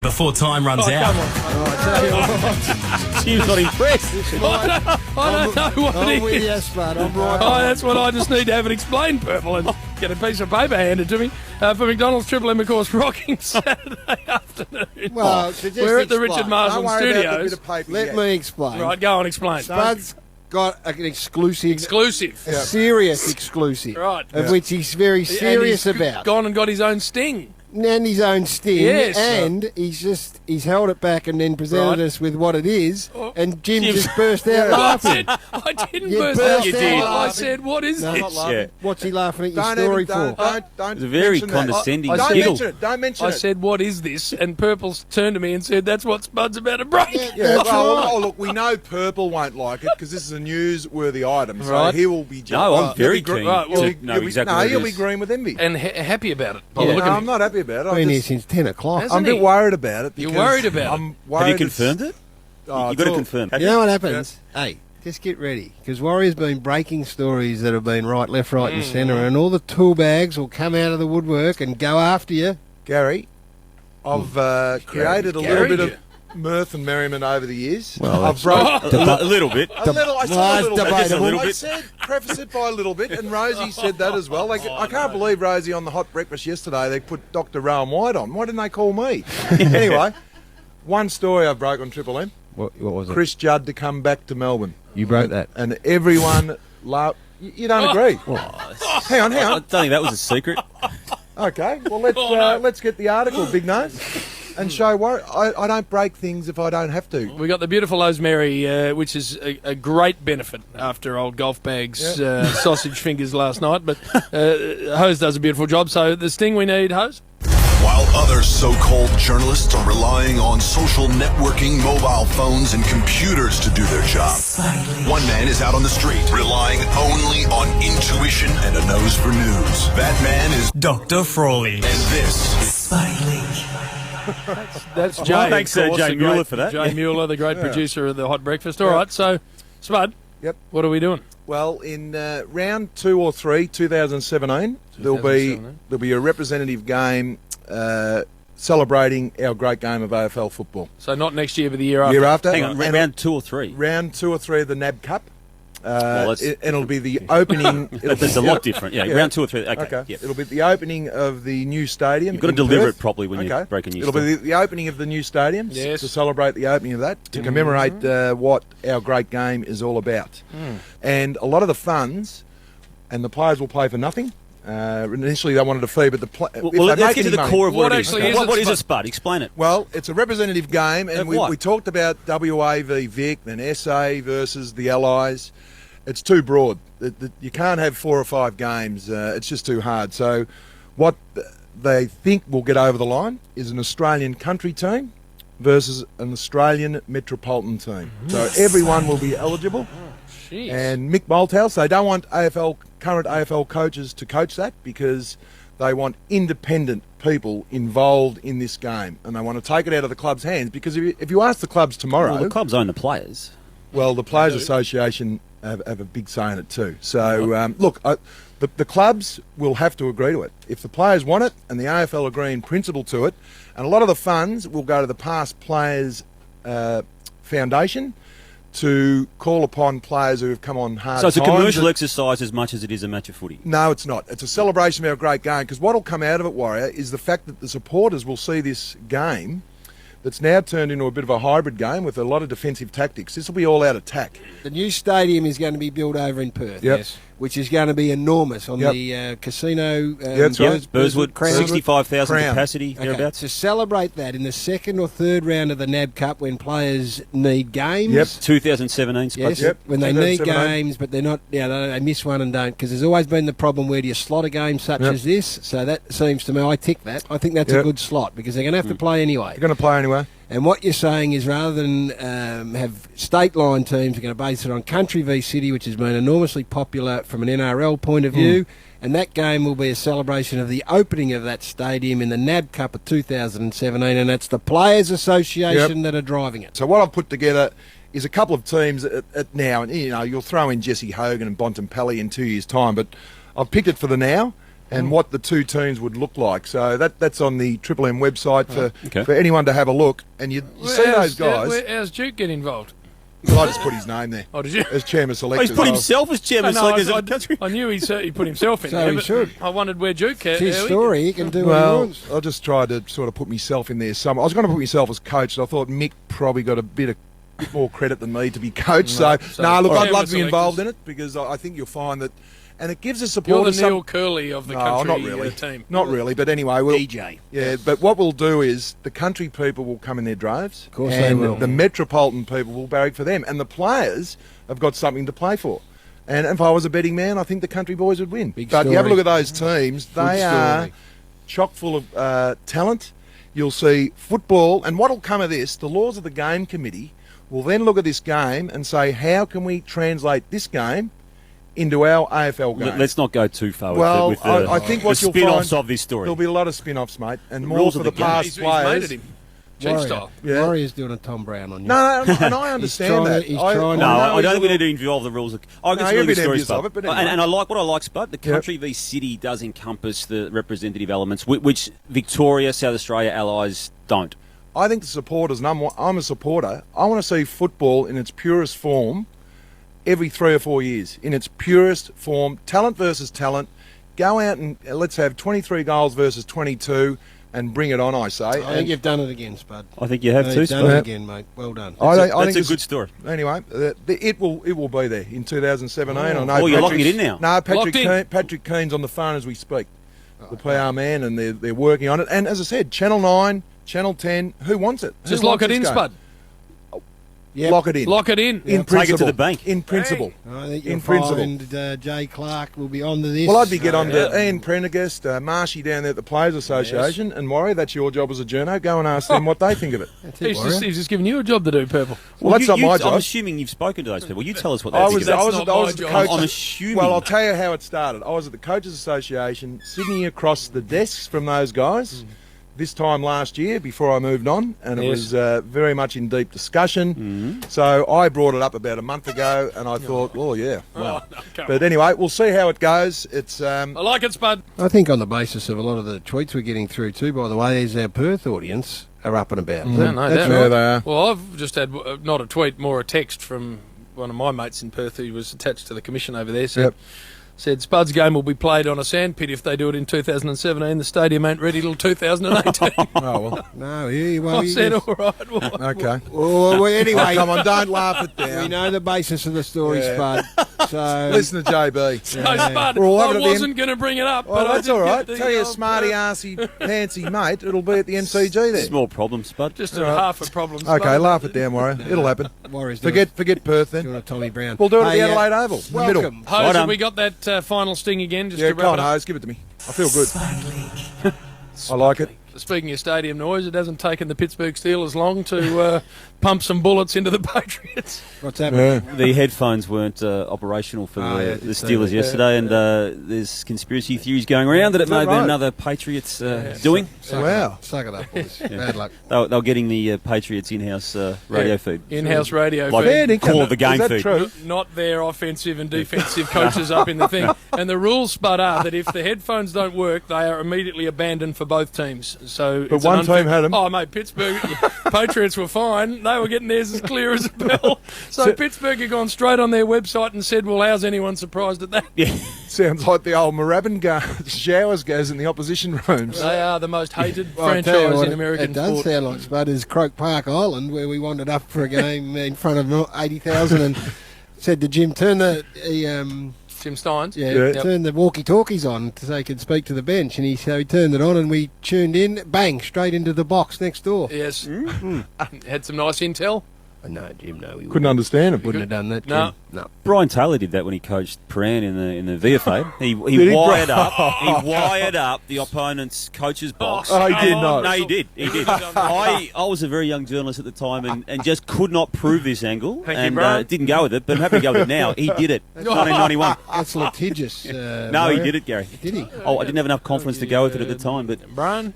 Before time runs out. She was not impressed. I don't know what I'm it with is. you, Spud. I'm right. Oh, that's what I just need to have it explained, Purple, and get a piece of paper handed to me. For McDonald's Triple M, of course, rocking Saturday afternoon. Well, so just we're at the explain. Richard Marsden Don't worry about the Studios. bit of paper Let yet. me explain. Right, go on, explain. Spud's got an exclusive, Exclusive. a serious exclusive, Right. of which he's very serious And he's about. gone and got his own sting. And his own sting, Yes. and he's held it back and then presented Right. us with what it is, Oh. and Jim just burst out laughing. I didn't You burst burst out. You did. I said, what is No, this? not laughing. Yeah. What's he laughing at your Don't story even, for? don't It was a very mention that. condescending I Don't giggle. mention it. Don't mention I it. said, what is this? And Purple's turned to me and said, that's what Spud's about to break. Yeah, That's well, right. oh, look, we know Purple won't like it because this is a newsworthy item, so Right. he will be. No, I'm very he'll be keen right, well, to He'll know be, exactly no, what it he'll be is. green with envy. And happy about it. By Yeah. the look No, at I'm him. not happy about it. Been I here just, since 10 o'clock. Hasn't I'm a bit he? worried about it. You're because worried about I'm it? worried Have you it's- confirmed it? Oh, You've got to it's all- confirm. You know what happens? Hey, just get ready, because Warrior's been breaking stories that have been right, left, right and centre, and all the tool bags will come out of the woodwork and go after you. Gary, I've created a little Gary, bit yeah. of mirth and merriment over the years. Well, I've broke A little bit. a little. I said Well, a little bit. debatable. Just a little I bit. said preface it by a little bit, and Rosie said that as well. Like, I can't believe Rosie on the hot breakfast yesterday. They put Dr. Rowan White on. Why didn't they call me? Anyway, one story I broke on Triple M. What was Chris Judd to come back to Melbourne, You broke that. and everyone laughed. You don't agree? Hang on, hang I on. don't think that was a secret. Okay, well no. let's get the article, big nose, and show why I don't break things if I don't have to. We got the beautiful Rosemary, which is a great benefit after old golf bags sausage fingers last night. But Hose does a beautiful job. So the sting we need, Hose. While other so-called journalists are relying on social networking, mobile phones, and computers to do their job, one man is out on the street relying only on intuition and a nose for news. That man is Dr. Frawley. and this. That's Jay. Thanks, of course, Jay the Mueller, great- for that. Jay Mueller, the great producer of the Hot Breakfast. All Yeah. right, so Spud. Yep. What are we doing? Well, in round 2 or 3, 2017, there'll be a representative game celebrating our great game of AFL football. So not next year, but the year after. Year after, Hang on, and round 2 or 3. round 2 or 3 of the NAB Cup, that's- and it'll be the opening. That's a lot different. Yeah, round 2 or 3. Okay. Okay, Yep. it'll be the opening of the new stadium. You've got to in deliver Perth. it properly when you break a new It'll be the opening of the new stadium Yes. to celebrate the opening of that, to commemorate what our great game is all about. And a lot of the funds, and the players will play for nothing. Initially they wanted a fee, but Well, let's get to the core of what it is. actually is What it, is a Spud? Explain it. Well, it's a representative game, and what? we talked about WA v Vic, then SA versus the Allies. It's too broad. You can't have 4 or 5 games. It's just too hard. So what they think will get over the line is an Australian country team versus an Australian metropolitan team. So everyone will be eligible. Jeez. And Mick Malthouse, they don't want current AFL coaches to coach that because they want independent people involved in this game, and they want to take it out of the club's hands. Because if you ask the clubs tomorrow, Well, the clubs own the players. well, the Players Association have a big say in it too. So, look, the clubs will have to agree to it. If the players want it and the AFL agree in principle to it, and a lot of the funds will go to the Past Players Foundation to call upon players who have come on hard So it's a times. commercial exercise as much as it is a match of footy. No, it's not. It's a celebration of our great game, because what will come out of it, Warrior, is the fact that the supporters will see this game that's now turned into a bit of a hybrid game with a lot of defensive tactics. This will be all out attack. The new stadium is going to be built over in Perth, Yep. yes, which is going to be enormous on Yep. the casino. that's right. Burswood, Crown. 65,000 Crown. capacity, Okay, thereabouts. to celebrate that in the second or third round of the NAB Cup when players need games. Yep. 2017 Spud. Yes, Yep. when they need 2017. games, but they're not. Yeah, they miss one and don't, because there's always been the problem where do you slot a game such Yep. as this. So that seems to me, I tick that. I think that's a Yep. good slot because they're going to have to play anyway. You're going to play anyway. And what you're saying is rather than have state line teams, are going to base it on country v City, which has been enormously popular from an NRL point of view. And that game will be a celebration of the opening of that stadium in the NAB Cup of 2017, and that's the Players Association that are driving it. So what I've put together is a couple of teams at now, and you'll throw in Jesse Hogan and Bontempelli in 2 years' time, but I've picked it for the now. and what the two teams would look like. So that's on the Triple M website Okay. for anyone to have a look. And you see those guys. How's Duke get involved? Well, I just put his name there Oh, did you? as chairman Oh, selectors. he's put himself as chairman No, selectors of the I country. knew he put himself in So there. he but should. I wondered where Duke. It's his story. He can do what he Well, wants. I just tried to sort of put myself in there somewhere. I was going to put myself as coach, and I thought Mick probably got a bit more credit than me to be coach. So look, Chairman I'd love to be selectors. involved in it because I think you'll find that, and it gives us You're support. the Neil Curley of the country not really. team. Not really, but anyway, we'll, DJ. Yeah, but what we'll do is the country people will come in their droves. Of course they and will. the metropolitan people will barrack for them. And the players have got something to play for. And if I was a betting man, I think the country boys would win. Big but you have a story. look at those teams. They are story. chock full of talent. You'll see football. And what will come of this, the laws of the game committee will then look at this game and say, how can we translate this game into our AFL game? Let's not go too far Well, with the, I think what the you'll spin-offs find- of this story. There'll be a lot of spin-offs, mate, and more rules for of the the game. past He's made players. it him. Chief Warrior. style. Yeah. Warrior's doing a Tom Brown on you. No, and I understand trying- that. he's I trying No, to- know I he's don't a think we need little- to involve the rules. I No, get some you're really a good bit stories, envious of Spud. it, but anyway. And I like what I like, Spud. The country v city does encompass the representative elements, which Victoria, South Australia allies don't. I think the supporters, and I'm a supporter, I want to see football in its purest form every 3 or 4 years. In its purest form, talent versus talent. Go out and let's have 23 goals versus 22 and bring it on, I say. I think you've done it again, Spud. I think you have too, You've done Spud. it again, mate. Well done. That's think a it's- good story. Anyway, it will be there in 2017. I know. Oh, you're locking Patrick's- it in now? No, Locked in. Patrick Keane's on the phone as we speak. The PR man, and they're working on it. And as I said, Channel 9, Channel 10, who wants it? Who Just lock wants it this in, game? Spud. Yep. Lock it in. Lock it in. In Take principle. it to the bank. In principle. I think In you'll principle. find Jay Clark will be on to this. Well, I'd be get on Yeah. to Ian Prendergast, Marshy down there at the Players Association, and Warrior, that's your job as a journo. Go and ask them what they think of it. That's it, He's just giving you a job to do, Purple. Well, that's not my I'm job. assuming you've spoken to those people. You tell us what they I think was, of I it. was, That's I not was my the job. coach. I'm assuming. Well, I'll tell you how it started. I was at the Coaches Association, sitting across the desks from those guys this time last year before I moved on, and it Yes. was very much in deep discussion. So I brought it up about a month ago, and I thought, oh, yeah, wow. Oh, no, come But anyway, we'll see how it goes. It's I like it, Spud. I think on the basis of a lot of the tweets we're getting through too, by the way, is our Perth audience are up and about. No, no, That's that- right. they are. Well, I've just had not a tweet, more a text from one of my mates in Perth who was attached to the commission over there. Said Spud's game will be played on a sandpit if they do it in 2017. The stadium ain't ready till 2018. Oh, well, No, yeah, well, I said, all right. Well, okay. well, anyway, Come on, don't laugh it we down. know the basis of the story, Yeah. Spud. So Listen to JB. so, Spud, We're all I having it at the wasn't going to bring it up, Well, but I that's did all right. get the, Tell your smarty arsey pantsy mate, it'll be at the MCG there. Small problem, Spud. just All right. half a problem. Spud. Okay, laugh it down, Warrior. It'll happen. Warriors Forget Perth doing then. a Tommy Brown. We'll do it at Hey, the Adelaide Oval, in the middle. welcome. Hose, Right have on. we got that final sting again? Just Yeah, to wrap come on, it up? Hose, give it to me. I feel good. I like it. Speaking of stadium noise, it hasn't taken the Pittsburgh Steelers long to pump some bullets into the Patriots. What's happening? Yeah. The headphones weren't operational for Oh, yeah, I the did see Steelers that. yesterday, and there's conspiracy theories going around that it Is may that have been right? another Patriots doing. Suck it Wow. up. Suck it up, boys. Bad luck. They were getting the Patriots in-house radio feed. In-house radio Like feed. Fair dinkum. call of the game Is that feed. true? Not their offensive and defensive coaches up in the thing. And the rules, Spud, are that if the headphones don't work, they are immediately abandoned for both teams. So, But it's an one team had 'em. Oh, mate, Pittsburgh Patriots were fine. They were getting theirs as clear as a bell. So Pittsburgh had gone straight on their website and said, "Well, how's anyone surprised at that?" Sounds like the old Moorabbin showers goes in the opposition rooms. They are the most hated Well, I'll tell you franchise what, in American it does sport. sound like, Spud, is Croke Park Island, where we wandered up for a game in front of 80,000 and said to Jim, turn the Tim Steins. Yeah. turn the walkie-talkies on so he could speak to the bench. And he turned it on and we tuned in, bang, straight into the box next door. Yes. Had some nice intel. No, Jim, no. We Couldn't understand him. wouldn't have done that, No. Jim. No. Brian Taylor did that when he coached Prahran in the VFA. He he? wired up the opponent's coach's box. Oh, he did Oh, not. No, he did. He did. I was a very young journalist at the time and just could not prove this angle. Thank you, and Brian. didn't go with it, but I'm happy to go with it now. He did it. 1991. That's litigious. No, he Warrior. did it, Gary. Did he? Oh, I didn't have enough confidence to go with it at the time, but Brian?